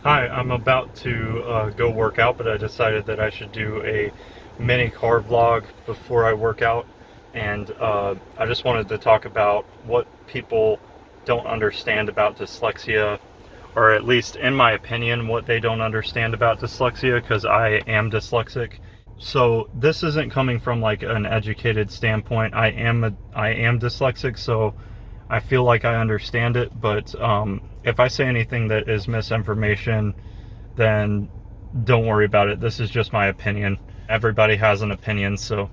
Hi, I'm about to go work out, but I decided that I should do a mini car vlog before I work out. And I just wanted to talk about what people don't understand about dyslexia, or at least, in my opinion, what they don't understand about dyslexia, because I am dyslexic. So this isn't coming from like an educated standpoint. I am dyslexic, so I feel like I understand it, but if I say anything that is misinformation, then don't worry about it. This is just my opinion. Everybody has an opinion. So,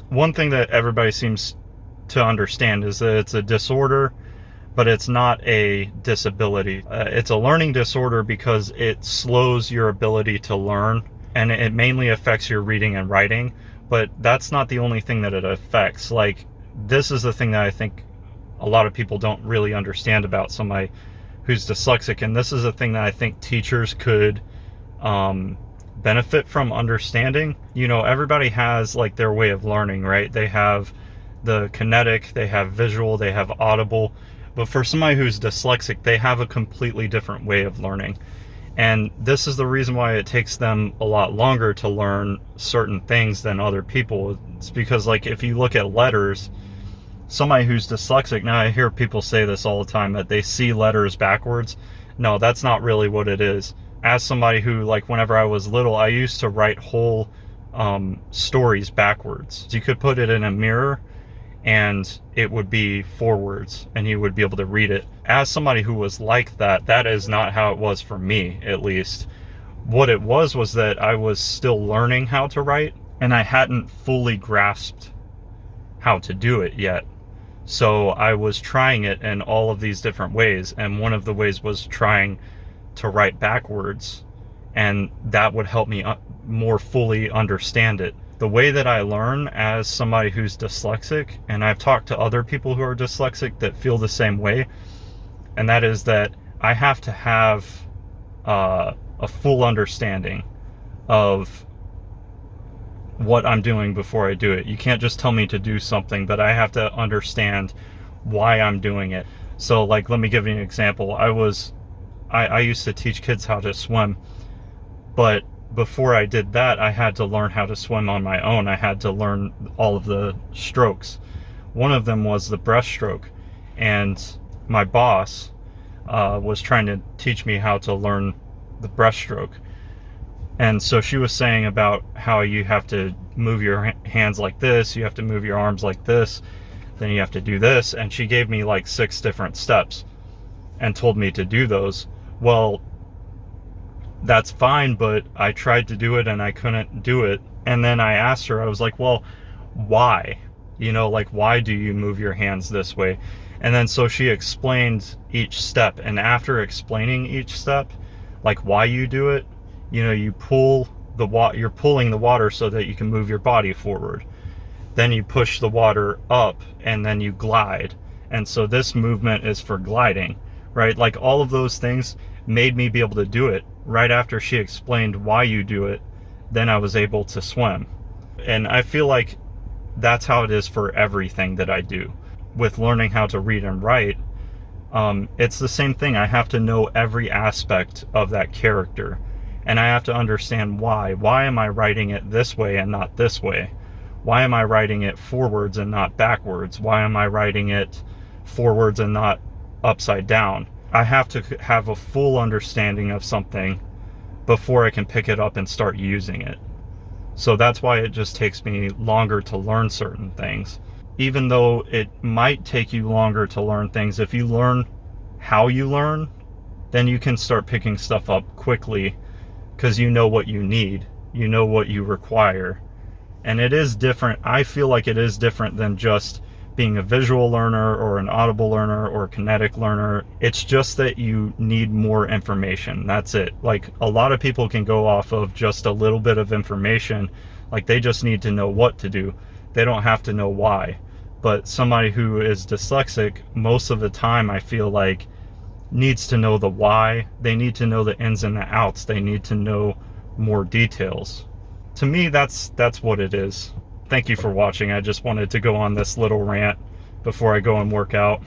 one thing that everybody seems to understand is that it's a disorder, but it's not a disability. It's a learning disorder because it slows your ability to learn, and it mainly affects your reading and writing. But that's not the only thing that it affects. Like, this is the thing that I think a lot of people don't really understand about somebody who's dyslexic, and this is a thing that I think teachers could benefit from understanding. You know, everybody has like their way of learning, right? They have the kinetic, they have visual, they have audible, but for somebody who's dyslexic, they have a completely different way of learning. And this is the reason why it takes them a lot longer to learn certain things than other people. It's because, like, if you look at letters, somebody who's dyslexic, now I hear people say this all the time, that they see letters backwards. No, that's not really what it is. As somebody who, like, whenever I was little, I used to write whole stories backwards. You could put it in a mirror and it would be forwards and you would be able to read it. As somebody who was like that, that is not how it was for me, at least. What it was that I was still learning how to write, and I hadn't fully grasped how to do it yet. So I was trying it in all of these different ways, and one of the ways was trying to write backwards, and that would help me more fully understand it. The way that I learn as somebody who's dyslexic, and I've talked to other people who are dyslexic that feel the same way, and that is that I have to have a full understanding of what I'm doing before I do it. You can't just tell me to do something, but I have to understand why I'm doing it. So, like, let me give you an example. I used to teach kids how to swim, but before I did that, I had to learn how to swim on my own. I had to learn all of the strokes. One of them was the breaststroke, and my boss was trying to teach me how to learn the breaststroke. And so she was saying about how you have to move your hands like this, you have to move your arms like this, then you have to do this. And she gave me like 6 different steps and told me to do those. Well, that's fine, but I tried to do it and I couldn't do it. And then I asked her, I was like, well, why? You know, like, why do you move your hands this way? And then so she explained each step. And after explaining each step, like why you do it, you know, you're pulling the water so that you can move your body forward. Then you push the water up and then you glide. And so this movement is for gliding, right? Like, all of those things made me be able to do it. Right after she explained why you do it, then I was able to swim. And I feel like that's how it is for everything that I do. With learning how to read and write, it's the same thing. I have to know every aspect of that character. And I have to understand why. Why am I writing it this way and not this way? Why am I writing it forwards and not backwards? Why am I writing it forwards and not upside down? I have to have a full understanding of something before I can pick it up and start using it. So that's why it just takes me longer to learn certain things. Even though it might take you longer to learn things, if you learn how you learn, then you can start picking stuff up quickly, because you know what you need, you know what you require. And it is different. I feel like it is different than just being a visual learner or an audible learner or a kinetic learner. It's just that you need more information. That's it. Like, a lot of people can go off of just a little bit of information. Like, they just need to know what to do. They don't have to know why. But somebody who is dyslexic, most of the time, I feel like, needs to know the why. They need to know the ins and the outs. They need to know more details. To me, that's what it is. Thank you for watching. I just wanted to go on this little rant before I go and work out.